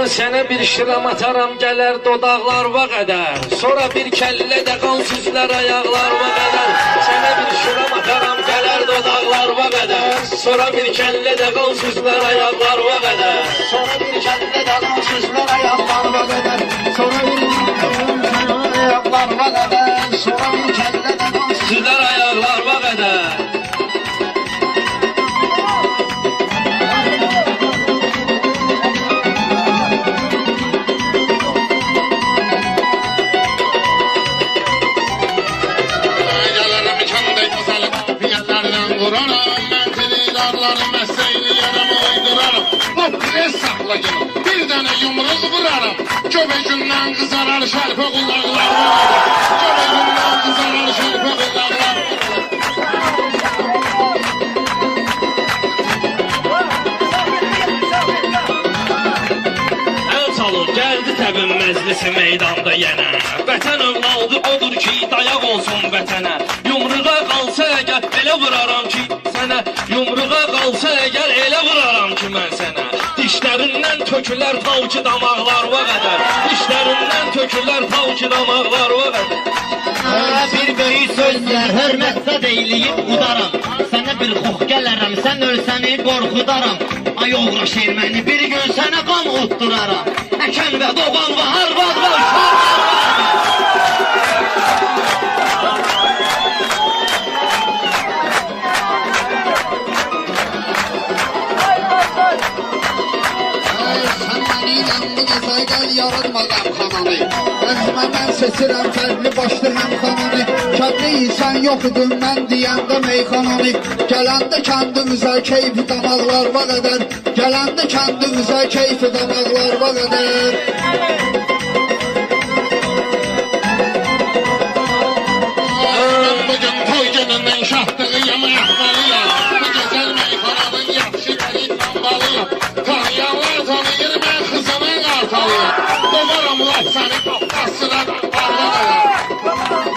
Sənə bir şiram ataram gələr dodaqlarıma qədər. Sonra bir kəllə də qan süzlər ayaqlarıma qədər. Sənə bir şiram ataram gələr dodaqlarıma qədər. Sonra bir kəllə də qan süzlər ayaqlarıma qədər. Sonra bir kəllə də qan süzlər ayaqlarıma qədər. Sonra bir ayaqlarıma qədər. Sonra bir kəllə də qan süzlər ayaqlarıma qədər. Bir tane yumruq vurarım, göbecindən qızarar şərfə qulaqlarına. Göbecindən qızarar şərfə qulaqlarına. El salın, gəldi təbin məclisi meydanda yenə. Vətən övladı odur ki, dayaq olsun vətənə. Yumruğa qalsa əgər elə vuraram ki sənə. Yumruğa qalsa əgər elə vuraram ki mən sənə. Dişlərindən tökülər tav ki damaqlarıma qədər. Dişlərindən tökülər tav ki damaqlarıma qədər. Bir böyük sözlər hörmətlə deyilib udaram. Sənə bir xox gələrəm, sən ölsəni qorxudaram. Ay uğraş erməni, bir gün sənə qan utduraram. Əkən və doğan və harvad və uşaq. Yarılmadan xananı Özümə mən seçirəm fərqli başlı həm xananı Kəbli insan yox idim mən deyəndə meyxananı Gələndə kəndimizə keyfi damaqlarıma qədər Gələndə kəndimizə keyfi damaqlarıma qədər Mən bugün toy günündən şahdığıyam ayaqmalıyam Bu gözəl meyxananın yaxşı dəli tambalıyam Tanıyanlar tanıyır mən xızının qartalıyam Qovaram laf səni Qafqaz sıradaqlarına qədər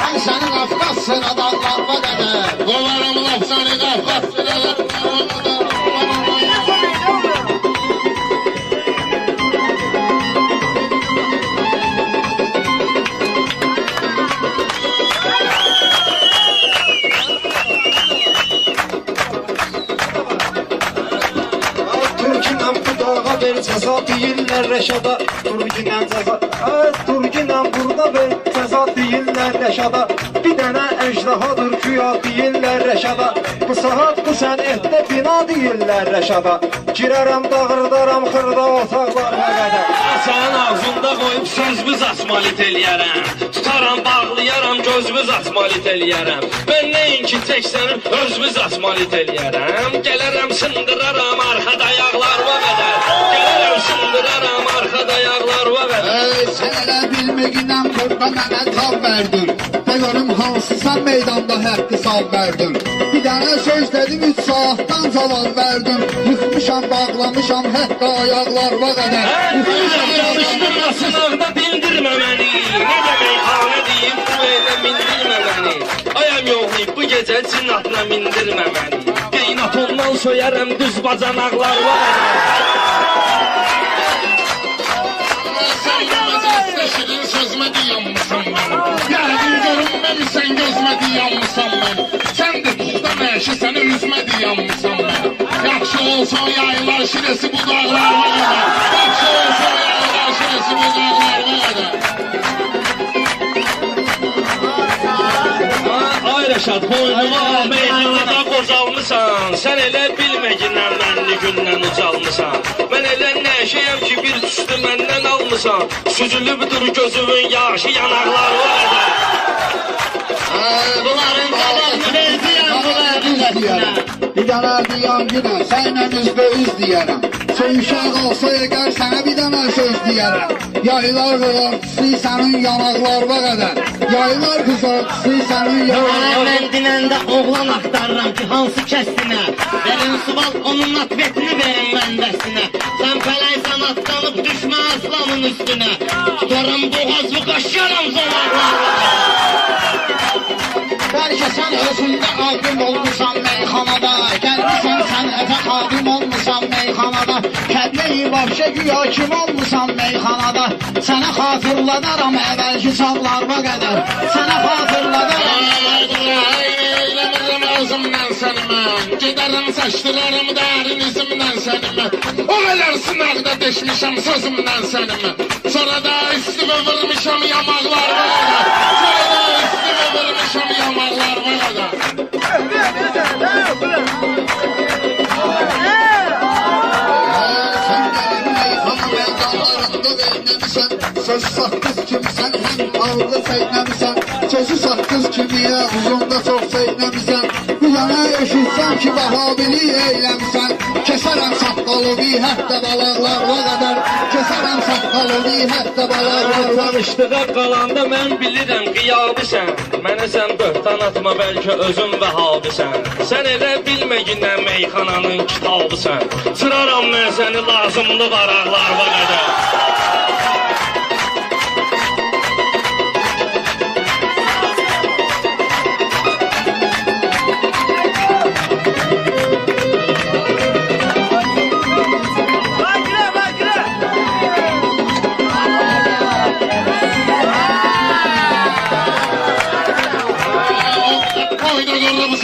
Mən səni Qafqaz sıradaqlarıma qədər Qovaram laf səni Qafqaz sıradaqlarına qədər Cəza deyirlər Rəşada Turginən cəza Turginən burada ver cəza deyirlər Rəşada Bir dənə əjdahadır güya deyirlər Rəşada Bu saat bu sənətdə bina deyirlər Rəşada Girərəm dağırdaram xırda otaqlarına qədər Sənin ağzında qoyub sözümüz asmalit eləyərəm Tutaram bağlayaram gözümüz asmalit eləyərəm Mən neyinki tək sənin özümüz asmalit eləyərəm Gələrəm sındıraram arxada ayaqlarıma qədər Gələrəm sındıraram arxada ayaqlarıma qədər Sən elə bilməginən burada mənə tab verdin De görüm hansı sən meydanda həqqı sal verdin Bir dənə söz dedim 3 saatdan cavab verdin Yıxmışam bağlamışam hətta ayaqlarıma qədər Sınavda bildirmə məni Ne demək xanə deyib bu evdə mindirmə məni Ayam yoxlayıb bu gecə cinnatına mindirmə məni Qeynat ondan söyərəm düz bacanaqlarıma Sən bilməzəsə şirin sözümə diyanmışam mən Gəldin görünməmişsən gözümə diyanmışam mən Sən də tuxda məşi səni üzmə diyanmışam mən Yaxşı olsa yaylar şiresi bu dağlarıma qədər Yaxşı olsa yaylar şiresi bu dağlarıma qədər Ay Rəşad, boynuma meydanda qocalmışsan Sən elə bilməginən mənli gündən ucalmışsan Mən elə nəşəyəm ki bir tüstü məndən almışsan Süzülübdür gözümün yaşı yanaqlarıma qədər Bunların qabağını verziyəm bunların dəsinə Bir dənə diyan günə sənlə üzbə üz deyərəm Söyüşək olsa əgər sənə bir dənə söz deyərəm Yaylar qızartısı sənin yanaqlarıma qədər Yaylar qızartısı sənin yanaqlarıma Mən dinəndə oğlan axtarıram ki hansı kəstinə Verin subal onun atvetini verin məndəsinə Sən fələksən atlanıb düşmə aslanın üstünə Tutarım boğazı qaşyaram zolaqlarına Bəlkə sən özündə aqil olmuşsan meyxanada Gəlmişsən sən ətə xadim olmusan meyxanada. Kədləyi vəbşə güya kim olmusan meyxanada. Sənə xatırladaram əvvəlki çağlarıma qədər. Sənə xatırladaram. Eyləmirəm özümdən səni mən. Gedərəm saçdırarım dərin izimdən səni mən. O qədər sınaqda deşmişəm sözümdən səni mən. Sonra da üstümə vurmuşam yamaqlarıma qədər. Sonra da üstümə vurmuşam yamaqlarıma qədər. Sözü saqqız kimi sən həm aldı seynəmisən. Sözü saqqız kimi uzunda çox seynəmisən. Bu yana eşitsən ki vahabilik eyləmisən. Kesərəm saqqalıvi hətta balaqlarla qədər. Kesərəm saqqalıvi hətta balaqlarla. Tanışdığa qalanda mən bilirəm qiyabisən. Mənə sən böhtan atma, bəlkə özün vəhabisən. Sən elə bilməginlə meyxananın kitabısən. Sıraram mən səni lazımlı varaqlarına qədər.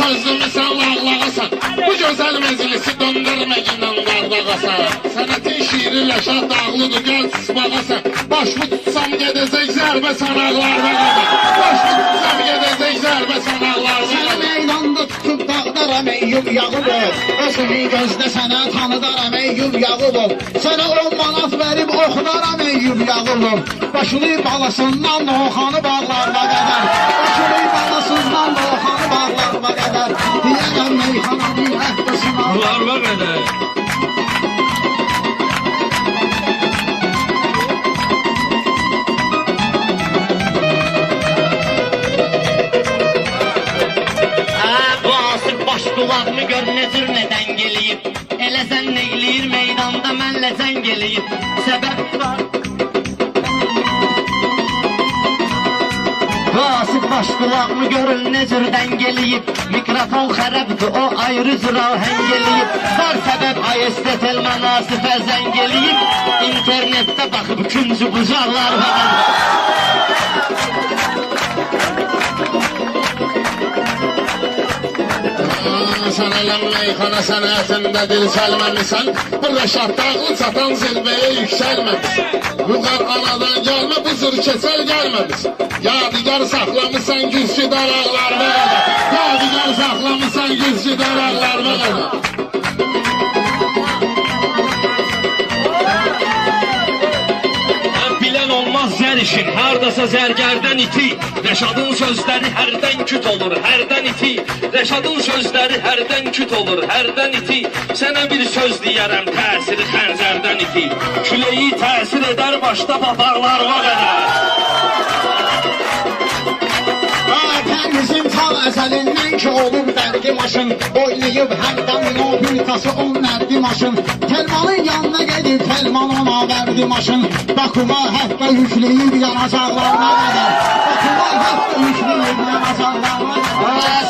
Sözümü sən lağlağasan. Bu gözəl meclisi döndürməgindən qardağasan. Sənətin şiiri ləşat dağlıdır, gəl sıspağasan. Başımı tutsam gedəcək zərbə sanaqlarına qədər. Başımı tutsam gedəcək zərbə sanaqlarına qədər. Səni meydanda tutub dağdaram Eyyub Yağubov. Özümü gözdə sənə tanıdaram Eyyub Yağubov. Sənə 10 manat verib oxudaram Eyyub Yağubov. Başını balasından Oxanı bağlarına qədər. Başını balasından Oxanı bağlarına qədər. Deyərəm meyxananın həftəsina. Larva qədər. Bu asır baş qulağımı gör necür nədən geliyib. Elə sən neyləyir meydanda mənlə zəng eləyib. Səbəb var. Vasif baş qulağımı görün necürdən geliyib. Mikrofon xərəbdir, o ayrı cüra həng eləyib. Var səbəb ayestet elmə nasifə zəng eləyib. İnternetdə baxıb küncü bucaqlar var. Sən eləm meyxana sənətində dil səlməmisən. Burada şahtağlı çatan zirvəyə yüksəlməmisən. Vüqar anadan gəlmə, bu zır keçəl gəlməmisən. Yadigar saxlamısan güzgü daraqlarına qədər. Yadigar saxlamısan güzgü daraqlarına qədər. Bilən olmaz zər işin, hardasa zərgərdən iti. Rəşadın sözləri hərdən küt olur, hərdən iti. Rəşadın sözləri hərdən küt olur, hərdən iti. Sənə bir söz deyərəm, təsiri xəncərdən iti. Küləyi təsir edər başda papaqlarına qədər. Təmizin tal əzəlindən ki olub dərdi maşın. Oynayıb hərdən o bir tası on nərdi maşın. Telmanın yanına gedib telman ona verdi maşın. Bakıma hətta yükləyib yanacaqlarına qədər. Bakıma hətta yükləyib yanacaqlarına qədər.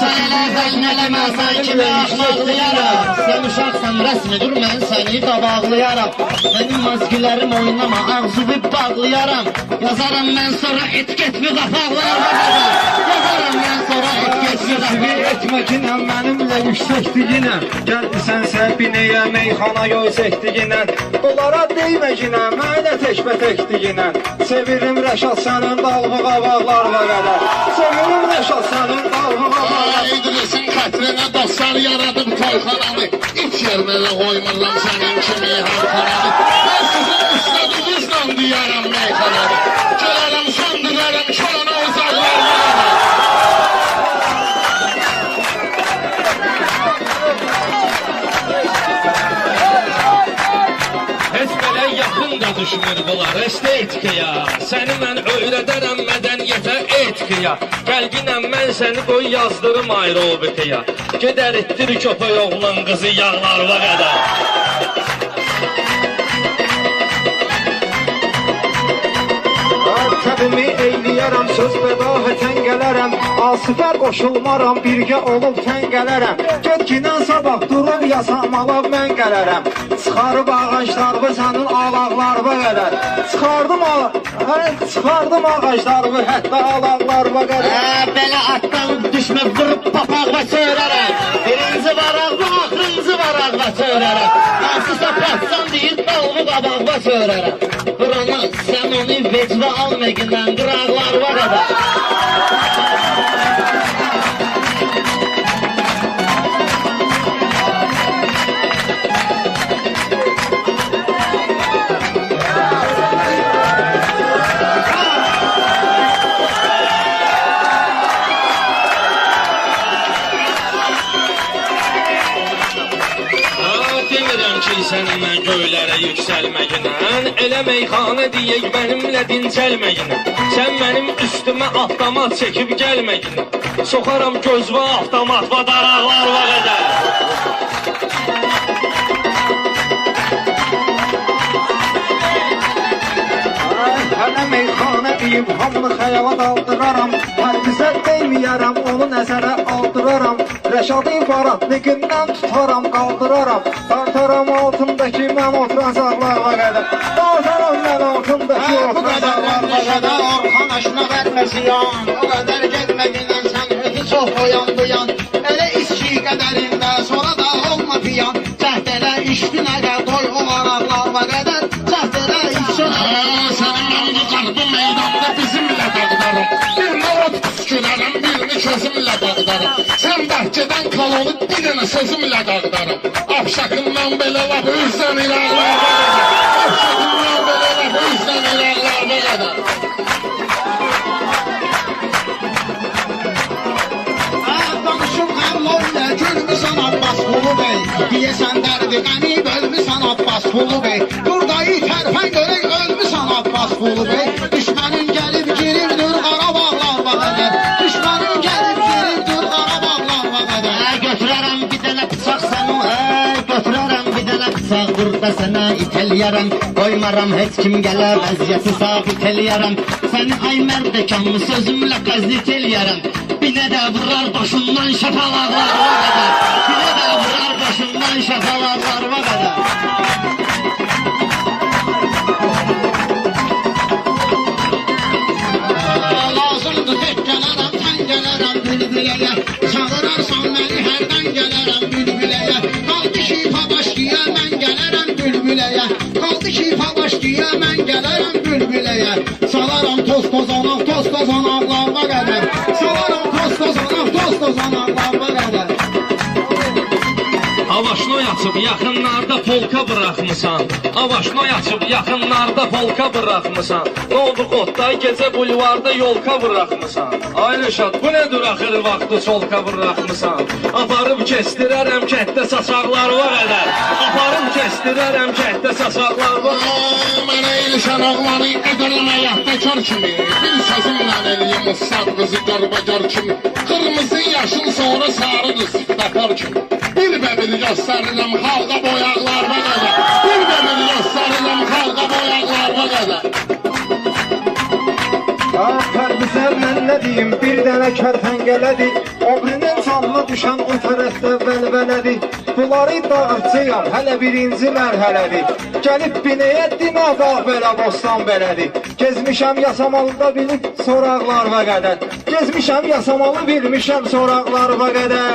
Sən elə zəng eləmə, sən kimi axmaqlayaram. Sən uşaqsan rəsmidir, mən səni qabaqlayaram. Mənim mazgilərim oynama, ağzını bağlayaram. Yazaram mən sonra etiketmi qapaqlarına qədər. Yazaram mən sonra etiketmi qapaqlarına qədər. Etməkinə mənimlə yüksəkdiyinə. Gəlmisənsə binəyə meyxana yoysəkdiyinə. Onlara deyməginə, mənə təkbətəkdiyinə. Sevirim Rəşad sənin dalğı qavaqlarına qədər. Sevirim Rəşad sənin dalğı qavaqlarına. İdrisin xətrinə dostlar yaradıb toyxananı. İç yerinə də qoymurlam sənin kimi həmxananı. Mən sizin istədiyinizlə deyərəm meyxananı. Gələrəm söndürərəm kölünə uzaqlarına. Heç belə yaxın da düşmür bunlar estetikaya. Səni mən öyrədərəm mədəniyyətə etikaya. Gəlginəm mən səni qoy yazdırım aerobikaya. Gedər ittir köpək oğlan qızı yağlarına qədər. Kəbimi eyləyərəm söz bədahətən gələrəm, Asifər qoşulmaram, birgə olub təngələrəm. Getkindən sabah durub yasamalı mən gələrəm. Çıxarıb ağaclarımı sənin alaqlarıma qədər. Çıxardım ağaclarımı hətta alaqlarıma qədər. Belə atdan düşmə vurub papaqla söyrərəm. Birinci varaqla, axırıncı varaqla söyrərəm. Hansısa patsan deyil, dalğı qabaqla söyrərəm. Buranı sən onu vecvə alməqindən qıraqlar var qədər. Səni mən göylərə yüksəlməyinən, elə meyxanə deyək mənimlə dincəlməyinən. Sən mənim üstümə avtomat çəkib gəlməyinən, soxaram gözvə avtomat və daraqlar var qədər. Hələ meyxanə deyib hamını xəyala daldıraram. Hər bizə deyməyərəm, onu nəzərə aldıraram. Rəşadı baratlıqından tutaram, qaldıraram. Tartaram altındakı mən oturacaqlarla qədər. Tartaram mən altındakı oturacaqlarla qədər. Orxan aşına verməsiyan, o qədər getməqindən sən ötü çox oyandıyan. Elə içki qədərində sonra da olma piyan. Cəhd elə işdinə gəl, doy olaraqlarla qədər. Cəhd elə işdinə Sənin mən bu qardı meydanda bizimlə dağdarım. Birini ot püskülərəm, birini közümlə dağdarım. Sən bəhcədən kalonu bir dənə sözümlə dağdarım. Afşakından belə laf üzdən iraqlarda qədər. Afşakından belə laf üzdən iraqlarda qədər. Danışım həmloyla gülmüsən Abbas Qulu bəy. Deyəsən dərdi qəmi bölmüsən Abbas Qulu bəy. Buradayı tərfən görək ölmüsən Abbas Qulu bəy. Düşmənin gəlib girirdir Qarabağlarla qədər. Düşmənin gəlib girirdir Qarabağlarla qədər. Götürərəm bir dənə bıçaq sənin, götürərəm bir dənə bıçaq. Burada sənə itəliyərəm, qoymaram heç kim gələ vəziyyəti sabit eləyərəm. Səni ay mərdəkanlı sözümlə qəzit eləyərəm. Binə də vurar başından şəfalaqlarına qədər. Binə də vurar başından şəfalaqlarına qədər. Lazımdır tek gələrəm, tən gələrəm bülbüləyə. Çağırarsan məni hərdən gələrəm bülbüləyə. Qaldı ki pavaşkiyə mən gələrəm bülbüləyə. Qaldı ki pavaşkiyə mən gələrəm bülbüləyə. Salaram toz tozanaq, toz tozanaqlarına qədər. Salaram toz tozanaq, toz tozanaqlarına qədər. Avaşnoy açıb yaxınlarda polka bıraxmısan. Avaşnoy açıb yaxınlarda polka bıraxmısan. Nə oldu Qotday gecə bulvarda yolka bıraxmısan. Ay Rəşad, bu nədir axır vaxtı çolka bıraxmısan. Aparıb kestirərəm kətdə saçaqlarına qədər. Aparıb kestirərəm kətdə saçaqlarına qədər. Mənə ilişən oğlanı edərləmə yaxtakar kimi. Bir sözümlə eləyim ustad qızı qorbaqar kimi. Qırmızı yaşın sonra sarıdır siftəkar kimi. Bir bəbir göstərirəm xalqa boyaqlarına qədər. Bir bəbir göstərirəm xalqa boyaqlarına qədər. Pərbizə mən nə deyim, bir dənə kərtəngələdir. Obrinin canına düşən o tərəfdə vəlvələdir. Bunları dağıtcıyam, hələ birinci mərhələdir. Gəlib binəyə dinə bax belə bostan belədir. Gezmişəm yasamalıda bilib soraqlarına qədər. Gezmişəm yasamalı bilmişəm soraqlarına qədər.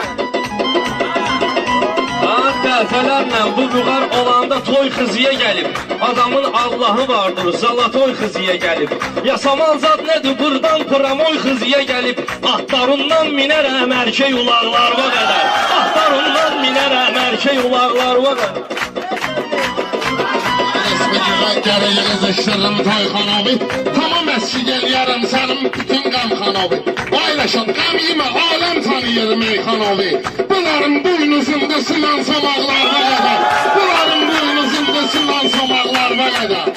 Dəfələrlə bu buğar olanda toy xıziyə gəlib. Adamın Allahı vardır, zalatoy xıziyə gəlib. Yasamal zad nədir, burdan pramoy xıziyə gəlib. Ahtarından minərəm erkək ulaqlarına qədər. Ahtarından minərəm erkək ulaqlarına qədər. Resmini gərək əzəşdirim Toyxan abi. Tamam əskik eləyərəm sənin bütün qəmxan abi. Paylaşın qəm yemə, aləm tanıyır meyxan abi. Bunların buynuzunda sınan samaqlarına qədər. Bunların buynuzunda sınan samaqlarına qədər.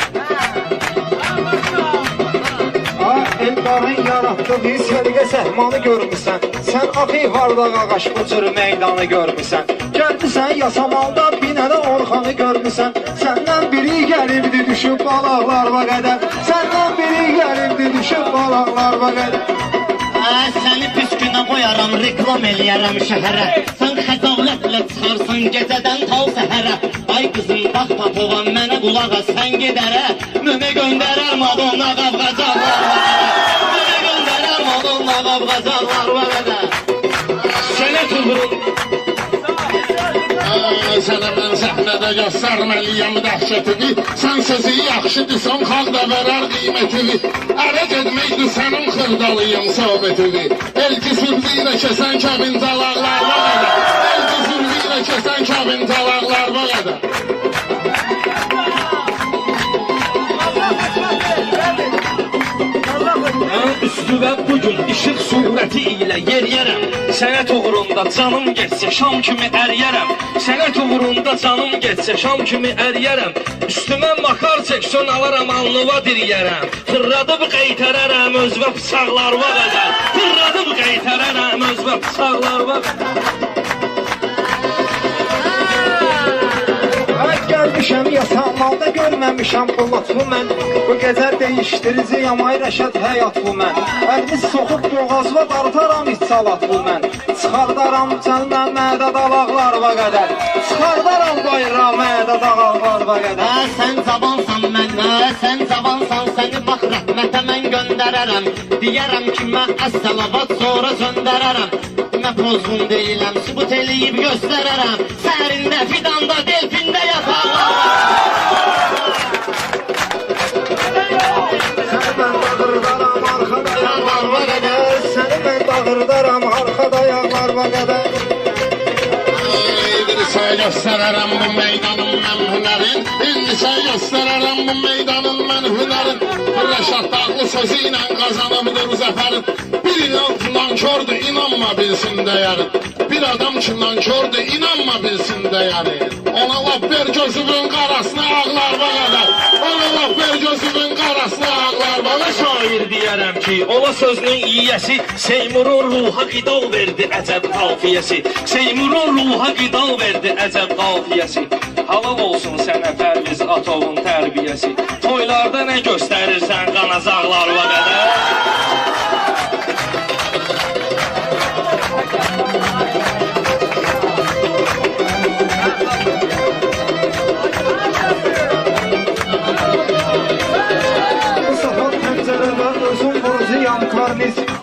Eldarın yaratdığı səliqə səhmanı görmüsən. Sən axı harda qaqaş bu cür meydanı görmüsən. Gəldisən yasamalda binədə Orxanı görmüsən. Səndən biri gəlibdi düşüb balaqlarına qədər. Səndən biri gəlibdi düşüb balaqlarına qədər. Səni pis günə qoyaram, reklam eləyərəm şəhərə. Sən xəcalətlə çıxarsın gecədən tal səhərə. Ay qızım bax papovan mənə qulaq as, sən gedərə. Mənə göndərər Madonna qavqacaqlar vəqədə. Mənə göndərər Madonna qavqacaqlar vəqədə. Sənət uğrunda Sənə mən səhnədə göstərməliyəm dəhşətini. Sən sözü yaxşı desən, xalq da verər qiymətini. Ərə getməkdir sənin xırdalıyım söhbətini. Elki sürgü ilə kəsən kəbin talaqlar var ədə. Elki sürgü ilə kəsən kəbin talaqlar var ədə. Üstüvə bugün işıq surəti ilə yeriyərəm. Sənət uğrunda canım getsə şam kimi əriyərəm. Sənət uğrunda canım getsə şam kimi əriyərəm. Üstümə makar çəksən alaram alnıva diriyərəm. Fırradıb qeytərərəm özvə bıçaqlar va qədər. Fırradıb qeytərərəm özvə bıçaqlar va qədər. Gəlmişəm yasanmalda görməmişəm bu lütfu mən. Bu gecə değişdiriciyəm ay rəşad həyat bu mən. Əlini soxub boğazva dartaram içsalat bu mən. Çıxardaram cənnə mədə dalaqlar va qədər. Çıxardaram bayram mədə dalaqlar va qədər. Sən cavansan mən, sən cavansan, səni bax rəhmətə mən göndərərəm. Deyərəm ki mən əs-salavat sonra söndərərəm. Mən pozğun deyiləm, sübut eləyib göstərərəm. Sərində, fidanda, delfində yatarlar. Səni mən dağırdaram arxada yağlar va qədər. Səni mən dağırdaram arxada yağlar va qədər. İndisi göstərərəm bu meydanın mən hünərin. İndisi göstərərəm bu meydanın mən hünərin. Rəşad Dağlı sözü ilə qazanıbdır zəfərin. Bir nankördür, inanma bilsin dəyərin. Bir adam ki nankördür, inanma bilsin dəyərin. Ona laf ver gözümün qarasına ağlar va qədər. Ona laf ver gözümün qarasına ağlar va qədər. Şair deyərəm ki, ola sözünün iyəsi Seymurun ruha qidal verdi əcəb qafiyəsi. Seymurun ruha qidal verdi əcəb qafiyəsi. Halal olsun sənə Pərviz Atovun tərbiyəsi. Toylarda nə göstərirsən qanacaqlar va qədər.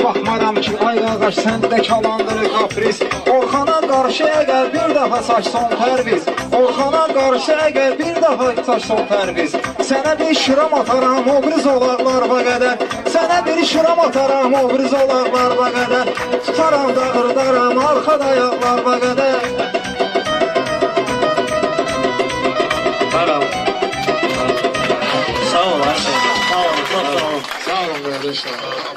Baxmaram ki ay qaqaş səndə kalandırı kapris. Orxana qarşı əgər bir dəfə saçson pərviz. Orxana qarşı əgər bir dəfə saçson pərviz. Sənə bir şıram ataram obriz olaqlar va qədər. Sənə bir şıram ataram obriz olaqlar va qədər. Tutaram dağırdaram arxada yağlar va qədər. Sağ ol, sağ ol, çok sağ ol. Sağ olun qardaşlar.